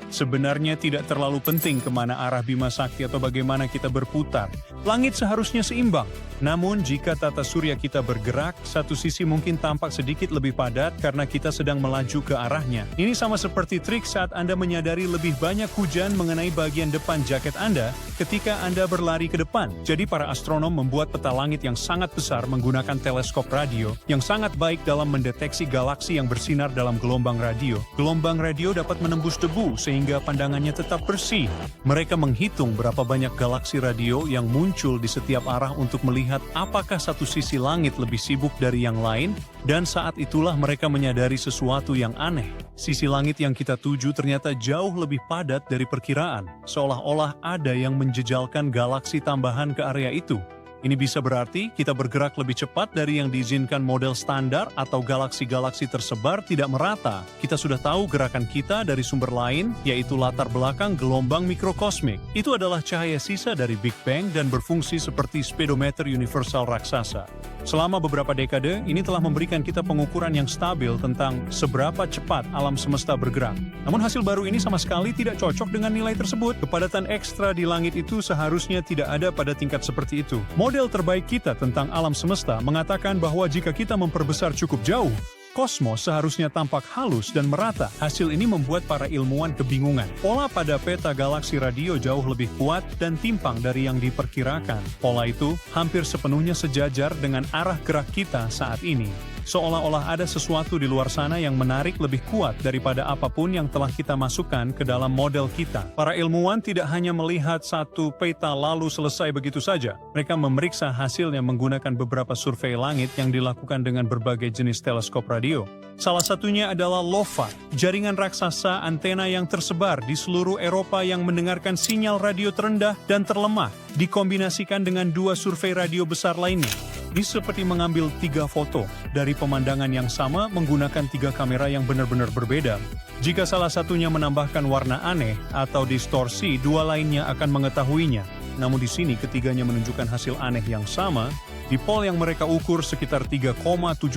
Sebenarnya tidak terlalu penting kemana arah Bima Sakti atau bagaimana kita berputar. Langit seharusnya seimbang. Namun jika tata surya kita bergerak, satu sisi mungkin tampak sedikit lebih padat karena kita sedang melaju ke arahnya. Ini sama seperti trik saat Anda menyadari lebih banyak hujan mengenai bagian depan jaket Anda ketika Anda berlari ke depan. Jadi para astronom membuat peta langit yang sangat besar menggunakan teleskop radio yang sangat baik dalam mendeteksi galaksi yang bersinar dalam gelombang radio. Gelombang radio dapat menembus debu sehingga pandangannya tetap bersih. Mereka menghitung berapa banyak galaksi radio yang muncul di setiap arah untuk melihat apakah satu sisi langit lebih sibuk dari yang lain, dan saat itulah mereka menyadari sesuatu yang aneh. Sisi langit yang kita tuju ternyata jauh lebih padat dari perkiraan, seolah-olah ada yang menjejalkan galaksi tambahan ke area itu. Ini bisa berarti kita bergerak lebih cepat dari yang diizinkan model standar atau galaksi-galaksi tersebar tidak merata. Kita sudah tahu gerakan kita dari sumber lain, yaitu latar belakang gelombang mikrokosmik. Itu adalah cahaya sisa dari Big Bang dan berfungsi seperti speedometer universal raksasa. Selama beberapa dekade, ini telah memberikan kita pengukuran yang stabil tentang seberapa cepat alam semesta bergerak. Namun hasil baru ini sama sekali tidak cocok dengan nilai tersebut. Kepadatan ekstra di langit itu seharusnya tidak ada pada tingkat seperti itu. Model terbaik kita tentang alam semesta mengatakan bahwa jika kita memperbesar cukup jauh, kosmos seharusnya tampak halus dan merata. Hasil ini membuat para ilmuwan kebingungan. Pola pada peta galaksi radio jauh lebih kuat dan timpang dari yang diperkirakan. Pola itu hampir sepenuhnya sejajar dengan arah gerak kita saat ini. Seolah-olah ada sesuatu di luar sana yang menarik lebih kuat daripada apapun yang telah kita masukkan ke dalam model kita. Para ilmuwan tidak hanya melihat satu peta lalu selesai begitu saja. Mereka memeriksa hasilnya menggunakan beberapa survei langit yang dilakukan dengan berbagai jenis teleskop radio. Salah satunya adalah LOFA, jaringan raksasa antena yang tersebar di seluruh Eropa yang mendengarkan sinyal radio terendah dan terlemah, dikombinasikan dengan dua survei radio besar lainnya. Ini seperti mengambil 3 foto dari pemandangan yang sama menggunakan 3 kamera yang benar-benar berbeda. Jika salah satunya menambahkan warna aneh atau distorsi, 2 lainnya akan mengetahuinya. Namun di sini ketiganya menunjukkan hasil aneh yang sama. Dipol yang mereka ukur sekitar 3,7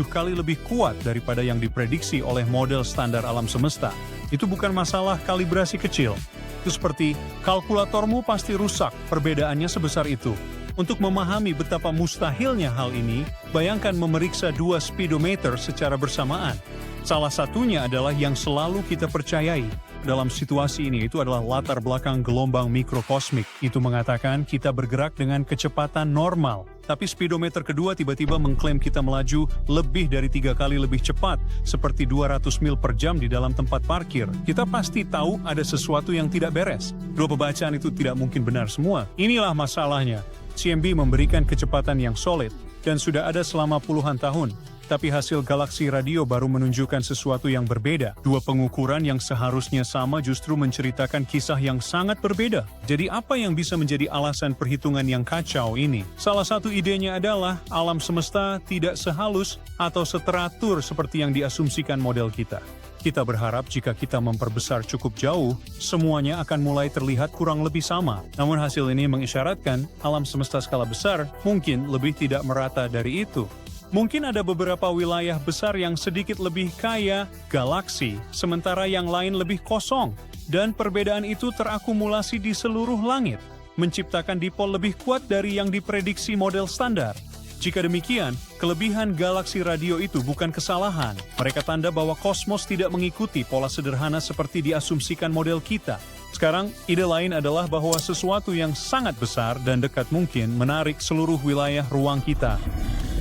kali lebih kuat daripada yang diprediksi oleh model standar alam semesta. Itu bukan masalah kalibrasi kecil. Itu seperti kalkulatormu pasti rusak, perbedaannya sebesar itu. Untuk memahami betapa mustahilnya hal ini, bayangkan memeriksa 2 speedometer secara bersamaan. Salah satunya adalah yang selalu kita percayai. Dalam situasi ini itu adalah latar belakang gelombang mikrokosmik. Itu mengatakan kita bergerak dengan kecepatan normal. Tapi speedometer kedua tiba-tiba mengklaim kita melaju lebih dari 3 kali lebih cepat, seperti 200 mil per jam di dalam tempat parkir. Kita pasti tahu ada sesuatu yang tidak beres. 2 pembacaan itu tidak mungkin benar semua. Inilah masalahnya. CMB memberikan kecepatan yang solid dan sudah ada selama puluhan tahun. Tapi hasil galaksi radio baru menunjukkan sesuatu yang berbeda. 2 pengukuran yang seharusnya sama justru menceritakan kisah yang sangat berbeda. Jadi apa yang bisa menjadi alasan perhitungan yang kacau ini? Salah satu idenya adalah alam semesta tidak sehalus atau seteratur seperti yang diasumsikan model kita. Kita berharap jika kita memperbesar cukup jauh, semuanya akan mulai terlihat kurang lebih sama. Namun hasil ini mengisyaratkan alam semesta skala besar mungkin lebih tidak merata dari itu. Mungkin ada beberapa wilayah besar yang sedikit lebih kaya galaksi, sementara yang lain lebih kosong. Dan perbedaan itu terakumulasi di seluruh langit, menciptakan dipol lebih kuat dari yang diprediksi model standar. Jika demikian, kelebihan galaksi radio itu bukan kesalahan. Mereka tanda bahwa kosmos tidak mengikuti pola sederhana seperti diasumsikan model kita. Sekarang, ide lain adalah bahwa sesuatu yang sangat besar dan dekat mungkin menarik seluruh wilayah ruang kita.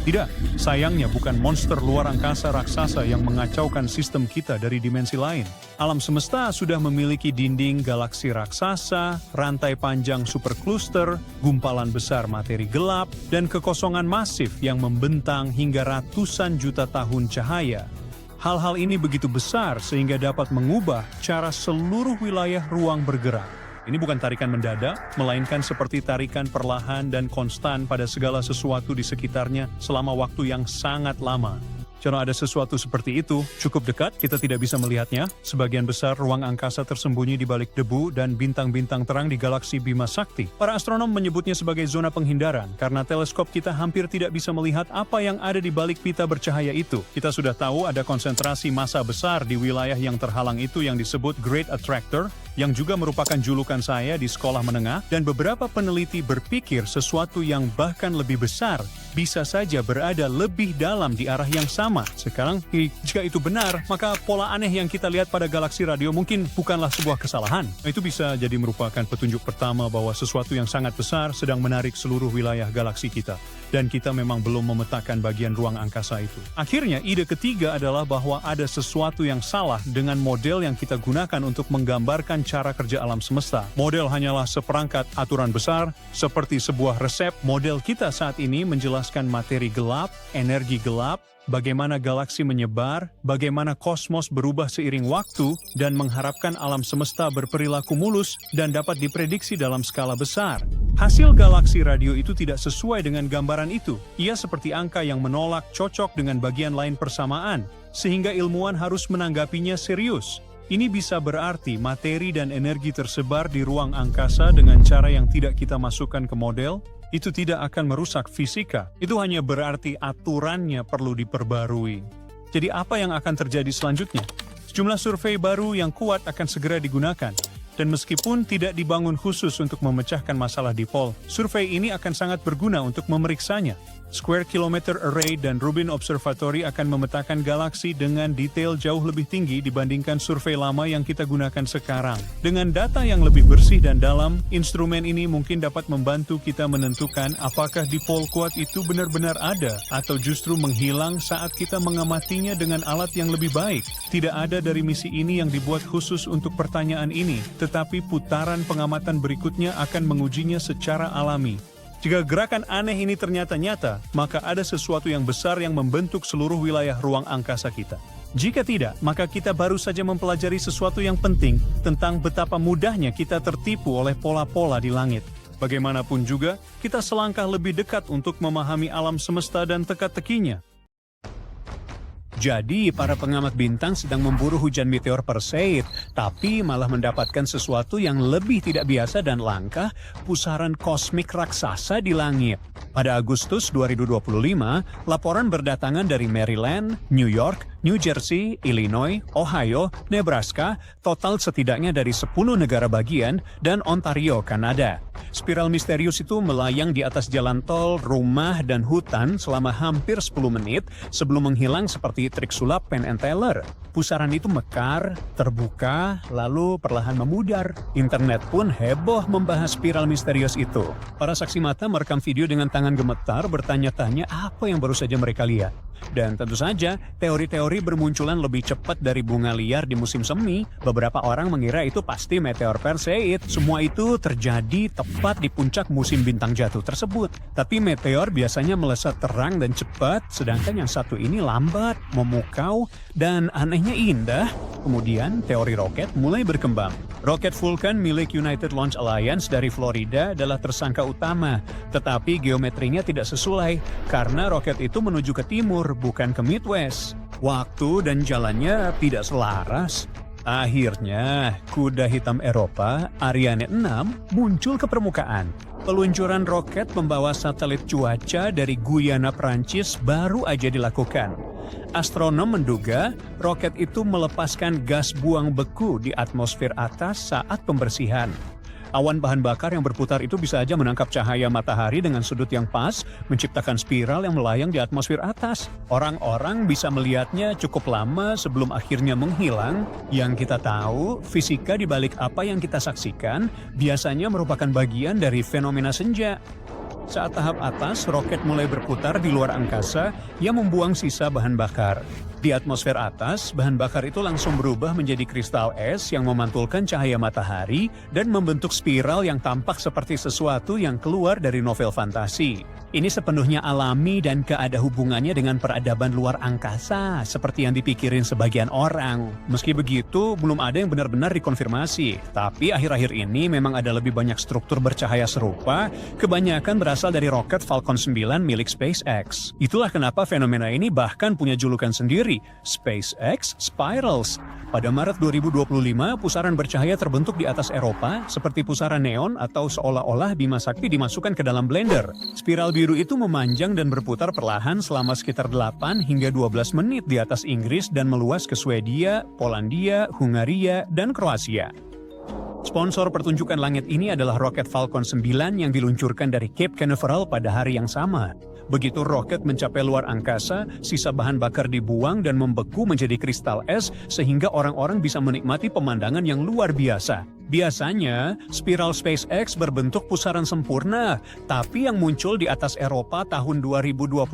Tidak, sayangnya bukan monster luar angkasa raksasa yang mengacaukan sistem kita dari dimensi lain. Alam semesta sudah memiliki dinding galaksi raksasa, rantai panjang superkluster, gumpalan besar materi gelap, dan kekosongan masif yang membentang hingga ratusan juta tahun cahaya. Hal-hal ini begitu besar sehingga dapat mengubah cara seluruh wilayah ruang bergerak. Ini bukan tarikan mendadak, melainkan seperti tarikan perlahan dan konstan pada segala sesuatu di sekitarnya selama waktu yang sangat lama. Kalau ada sesuatu seperti itu, cukup dekat, kita tidak bisa melihatnya. Sebagian besar ruang angkasa tersembunyi di balik debu dan bintang-bintang terang di galaksi Bima Sakti. Para astronom menyebutnya sebagai zona penghindaran, karena teleskop kita hampir tidak bisa melihat apa yang ada di balik pita bercahaya itu. Kita sudah tahu ada konsentrasi massa besar di wilayah yang terhalang itu yang disebut Great Attractor, yang juga merupakan julukan saya di sekolah menengah, dan beberapa peneliti berpikir sesuatu yang bahkan lebih besar bisa saja berada lebih dalam di arah yang sama. Sekarang, jika itu benar, maka pola aneh yang kita lihat pada galaksi radio mungkin bukanlah sebuah kesalahan. Itu bisa jadi merupakan petunjuk pertama bahwa sesuatu yang sangat besar sedang menarik seluruh wilayah galaksi kita. Dan kita memang belum memetakan bagian ruang angkasa itu. Akhirnya, ide ketiga adalah bahwa ada sesuatu yang salah dengan model yang kita gunakan untuk menggambarkan cara kerja alam semesta. Model hanyalah seperangkat aturan besar, seperti sebuah resep. Model kita saat ini menjelaskan materi gelap, energi gelap, bagaimana galaksi menyebar, bagaimana kosmos berubah seiring waktu, dan mengharapkan alam semesta berperilaku mulus dan dapat diprediksi dalam skala besar. Hasil galaksi radio itu tidak sesuai dengan gambaran itu. Ia seperti angka yang menolak cocok dengan bagian lain persamaan, sehingga ilmuwan harus menanggapinya serius. Ini bisa berarti materi dan energi tersebar di ruang angkasa dengan cara yang tidak kita masukkan ke model. Itu tidak akan merusak fisika. Itu hanya berarti aturannya perlu diperbarui. Jadi apa yang akan terjadi selanjutnya? Sejumlah survei baru yang kuat akan segera digunakan. Dan meskipun tidak dibangun khusus untuk memecahkan masalah dipol, survei ini akan sangat berguna untuk memeriksanya. Square Kilometer Array dan Rubin Observatory akan memetakan galaksi dengan detail jauh lebih tinggi dibandingkan survei lama yang kita gunakan sekarang. Dengan data yang lebih bersih dan dalam, instrumen ini mungkin dapat membantu kita menentukan apakah dipol kuat itu benar-benar ada atau justru menghilang saat kita mengamatinya dengan alat yang lebih baik. Tidak ada dari misi ini yang dibuat khusus untuk pertanyaan ini, tetapi putaran pengamatan berikutnya akan mengujinya secara alami. Jika gerakan aneh ini ternyata nyata, maka ada sesuatu yang besar yang membentuk seluruh wilayah ruang angkasa kita. Jika tidak, maka kita baru saja mempelajari sesuatu yang penting tentang betapa mudahnya kita tertipu oleh pola-pola di langit. Bagaimanapun juga, kita selangkah lebih dekat untuk memahami alam semesta dan teka-tekinya. Jadi, para pengamat bintang sedang memburu hujan meteor Perseid, tapi malah mendapatkan sesuatu yang lebih tidak biasa dan langka, pusaran kosmik raksasa di langit. Pada Agustus 2025, laporan berdatangan dari Maryland, New York, New Jersey, Illinois, Ohio, Nebraska, total setidaknya dari 10 negara bagian, dan Ontario, Kanada. Spiral misterius itu melayang di atas jalan tol, rumah, dan hutan selama hampir 10 menit sebelum menghilang seperti trik sulap Penn and Teller. Pusaran itu mekar, terbuka, lalu perlahan memudar. Internet pun heboh membahas spiral misterius itu. Para saksi mata merekam video dengan tangan gemetar bertanya-tanya apa yang baru saja mereka lihat. Dan tentu saja, teori-teori bermunculan lebih cepat dari bunga liar di musim semi. Beberapa orang mengira itu pasti meteor Perseid. Semua itu terjadi tepat di puncak musim bintang jatuh tersebut. Tapi meteor biasanya melesat terang dan cepat, sedangkan yang satu ini lambat, memukau, dan anehnya indah. Kemudian, teori roket mulai berkembang. Roket Vulcan milik United Launch Alliance dari Florida adalah tersangka utama, tetapi geometrinya tidak sesuai karena roket itu menuju ke timur, bukan ke Midwest. Waktu dan jalannya tidak selaras. Akhirnya, kuda hitam Eropa, Ariane 6, muncul ke permukaan. Peluncuran roket membawa satelit cuaca dari Guyana, Prancis baru aja dilakukan. Astronom menduga roket itu melepaskan gas buang beku di atmosfer atas saat pembersihan. Awan bahan bakar yang berputar itu bisa aja menangkap cahaya matahari dengan sudut yang pas, menciptakan spiral yang melayang di atmosfer atas. Orang-orang bisa melihatnya cukup lama sebelum akhirnya menghilang. Yang kita tahu, fisika di balik apa yang kita saksikan biasanya merupakan bagian dari fenomena senja. Saat tahap atas, roket mulai berputar di luar angkasa yang membuang sisa bahan bakar. Di atmosfer atas, bahan bakar itu langsung berubah menjadi kristal es yang memantulkan cahaya matahari dan membentuk spiral yang tampak seperti sesuatu yang keluar dari novel fantasi. Ini sepenuhnya alami dan gak ada hubungannya dengan peradaban luar angkasa, seperti yang dipikirin sebagian orang. Meski begitu, belum ada yang benar-benar dikonfirmasi. Tapi akhir-akhir ini memang ada lebih banyak struktur bercahaya serupa, kebanyakan berasal dari roket Falcon 9 milik SpaceX. Itulah kenapa fenomena ini bahkan punya julukan sendiri, SpaceX Spirals. Pada Maret 2025, pusaran bercahaya terbentuk di atas Eropa, seperti pusaran neon atau seolah-olah Bima Sakti dimasukkan ke dalam blender. Spiral biru itu memanjang dan berputar perlahan selama sekitar 8 hingga 12 menit di atas Inggris dan meluas ke Swedia, Polandia, Hungaria, dan Kroasia. Sponsor pertunjukan langit ini adalah roket Falcon 9 yang diluncurkan dari Cape Canaveral pada hari yang sama. Begitu roket mencapai luar angkasa, sisa bahan bakar dibuang dan membeku menjadi kristal es sehingga orang-orang bisa menikmati pemandangan yang luar biasa. Biasanya, spiral SpaceX berbentuk pusaran sempurna, tapi yang muncul di atas Eropa tahun 2024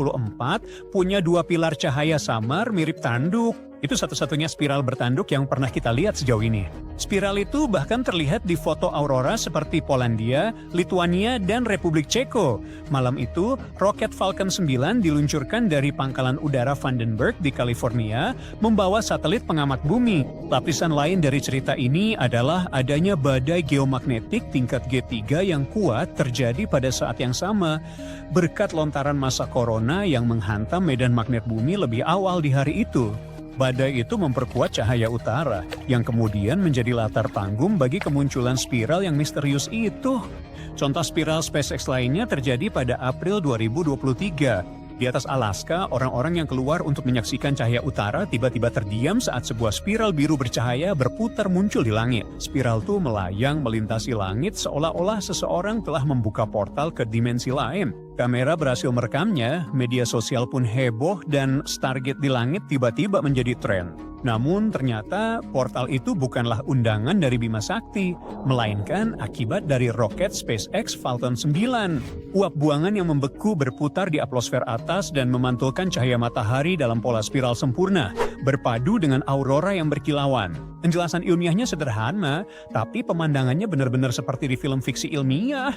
punya dua pilar cahaya samar mirip tanduk. Itu satu-satunya spiral bertanduk yang pernah kita lihat sejauh ini. Spiral itu bahkan terlihat di foto aurora seperti Polandia, Lituania, dan Republik Ceko. Malam itu, roket Falcon 9 diluncurkan dari pangkalan udara Vandenberg di California, membawa satelit pengamat bumi. Lapisan lain dari cerita ini adalah adanya badai geomagnetik tingkat G3 yang kuat terjadi pada saat yang sama, berkat lontaran massa corona yang menghantam medan magnet bumi lebih awal di hari itu. Badai itu memperkuat cahaya utara, yang kemudian menjadi latar panggung bagi kemunculan spiral yang misterius itu. Contoh spiral SpaceX lainnya terjadi pada April 2023. Di atas Alaska, orang-orang yang keluar untuk menyaksikan cahaya utara tiba-tiba terdiam saat sebuah spiral biru bercahaya berputar muncul di langit. Spiral itu melayang melintasi langit seolah-olah seseorang telah membuka portal ke dimensi lain. Kamera berhasil merekamnya, media sosial pun heboh dan Stargate di langit tiba-tiba menjadi tren. Namun ternyata portal itu bukanlah undangan dari Bima Sakti, melainkan akibat dari roket SpaceX Falcon 9. Uap buangan yang membeku berputar di atmosfer atas dan memantulkan cahaya matahari dalam pola spiral sempurna, berpadu dengan aurora yang berkilauan. Penjelasan ilmiahnya sederhana, tapi pemandangannya benar-benar seperti di film fiksi ilmiah.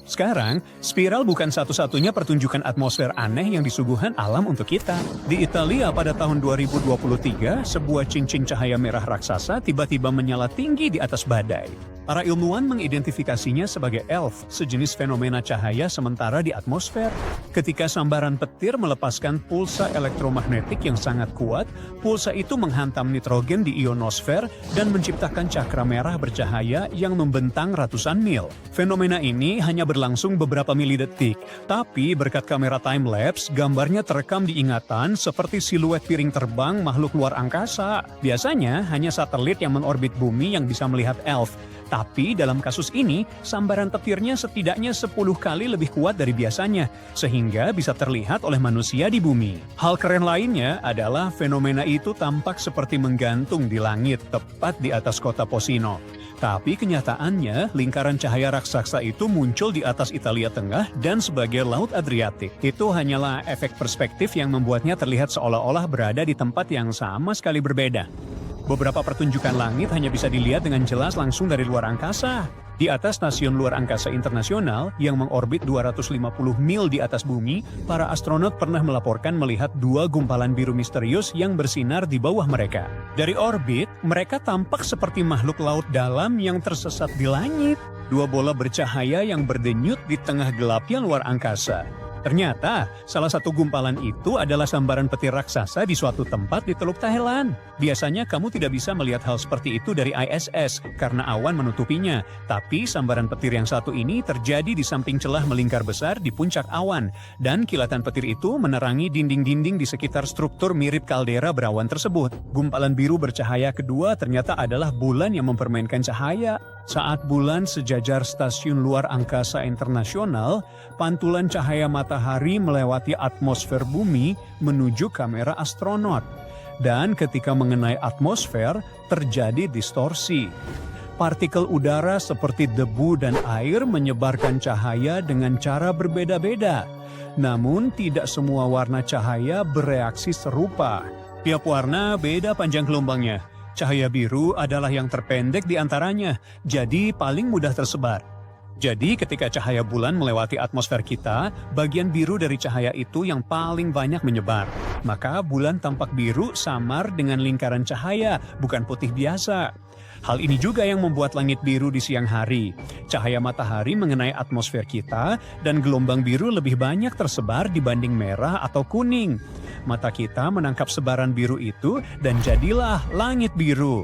Sekarang, spiral bukan satu-satunya pertunjukan atmosfer aneh yang disuguhkan alam untuk kita. Di Italia pada tahun 2023, sebuah cincin cahaya merah raksasa tiba-tiba menyala tinggi di atas badai. Para ilmuwan mengidentifikasinya sebagai ELF, sejenis fenomena cahaya sementara di atmosfer. Ketika sambaran petir melepaskan pulsa elektromagnetik yang sangat kuat, pulsa itu menghantam nitrogen di ionosfer dan menciptakan cakra merah bercahaya yang membentang ratusan mil. Fenomena ini hanya berlangsung beberapa milidetik, tapi berkat kamera time-lapse, gambarnya terekam di ingatan seperti siluet piring terbang makhluk luar angkasa. Biasanya hanya satelit yang mengorbit bumi yang bisa melihat ELF. Tapi dalam kasus ini, sambaran petirnya setidaknya 10 kali lebih kuat dari biasanya, sehingga bisa terlihat oleh manusia di bumi. Hal keren lainnya adalah fenomena itu tampak seperti menggantung di langit, tepat di atas kota Posino. Tapi kenyataannya, lingkaran cahaya raksasa itu muncul di atas Italia Tengah dan sebagai Laut Adriatik. Itu hanyalah efek perspektif yang membuatnya terlihat seolah-olah berada di tempat yang sama sekali berbeda. Beberapa pertunjukan langit hanya bisa dilihat dengan jelas langsung dari luar angkasa. Di atas Stasiun Luar Angkasa Internasional yang mengorbit 250 mil di atas bumi, para astronot pernah melaporkan melihat dua gumpalan biru misterius yang bersinar di bawah mereka. Dari orbit, mereka tampak seperti makhluk laut dalam yang tersesat di langit. Dua bola bercahaya yang berdenyut di tengah gelapnya luar angkasa. Ternyata, salah satu gumpalan itu adalah sambaran petir raksasa di suatu tempat di Teluk Thailand. Biasanya kamu tidak bisa melihat hal seperti itu dari ISS karena awan menutupinya. Tapi sambaran petir yang satu ini terjadi di samping celah melingkar besar di puncak awan. Dan kilatan petir itu menerangi dinding-dinding di sekitar struktur mirip kaldera berawan tersebut. Gumpalan biru bercahaya kedua ternyata adalah bulan yang mempermainkan cahaya. Saat bulan sejajar Stasiun Luar Angkasa Internasional, pantulan cahaya matahari melewati atmosfer bumi menuju kamera astronot. Dan ketika mengenai atmosfer, terjadi distorsi. Partikel udara seperti debu dan air menyebarkan cahaya dengan cara berbeda-beda. Namun tidak semua warna cahaya bereaksi serupa. Tiap warna beda panjang gelombangnya. Cahaya biru adalah yang terpendek di antaranya, jadi paling mudah tersebar. Jadi ketika cahaya bulan melewati atmosfer kita, bagian biru dari cahaya itu yang paling banyak menyebar. Maka bulan tampak biru samar dengan lingkaran cahaya, bukan putih biasa. Hal ini juga yang membuat langit biru di siang hari. Cahaya matahari mengenai atmosfer kita dan gelombang biru lebih banyak tersebar dibanding merah atau kuning. Mata kita menangkap sebaran biru itu dan jadilah langit biru.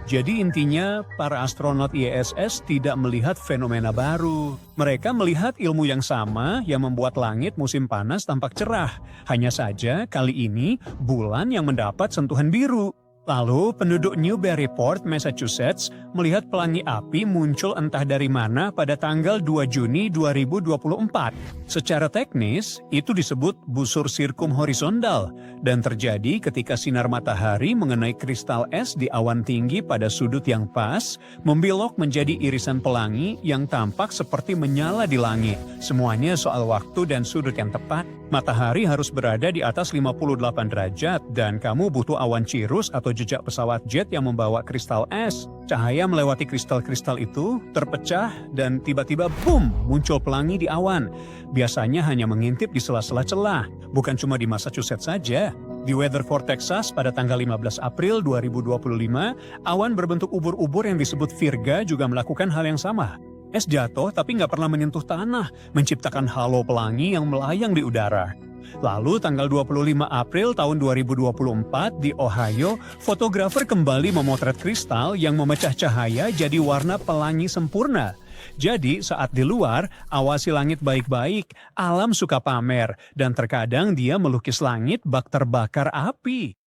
Jadi intinya, para astronot ISS tidak melihat fenomena baru. Mereka melihat ilmu yang sama yang membuat langit musim panas tampak cerah. Hanya saja kali ini bulan yang mendapat sentuhan biru. Lalu penduduk Newburyport, Massachusetts melihat pelangi api muncul entah dari mana pada tanggal 2 Juni 2024. Secara teknis, itu disebut busur sirkum horizontal dan terjadi ketika sinar matahari mengenai kristal es di awan tinggi pada sudut yang pas, membelok menjadi irisan pelangi yang tampak seperti menyala di langit. Semuanya soal waktu dan sudut yang tepat. Matahari harus berada di atas 58 derajat dan kamu butuh awan cirrus atau jejak pesawat jet yang membawa kristal es. Cahaya melewati kristal-kristal itu, terpecah dan tiba-tiba boom, muncul pelangi di awan. Biasanya hanya mengintip di sela-sela celah, bukan cuma di Massachusetts saja. Di Weatherford, Texas pada tanggal 15 April 2025, awan berbentuk ubur-ubur yang disebut virga juga melakukan hal yang sama. Es jatuh tapi nggak pernah menyentuh tanah, menciptakan halo pelangi yang melayang di udara. Lalu tanggal 25 April tahun 2024 di Ohio, fotografer kembali memotret kristal yang memecah cahaya jadi warna pelangi sempurna. Jadi saat di luar, awasi langit baik-baik, alam suka pamer, dan terkadang dia melukis langit bak terbakar api.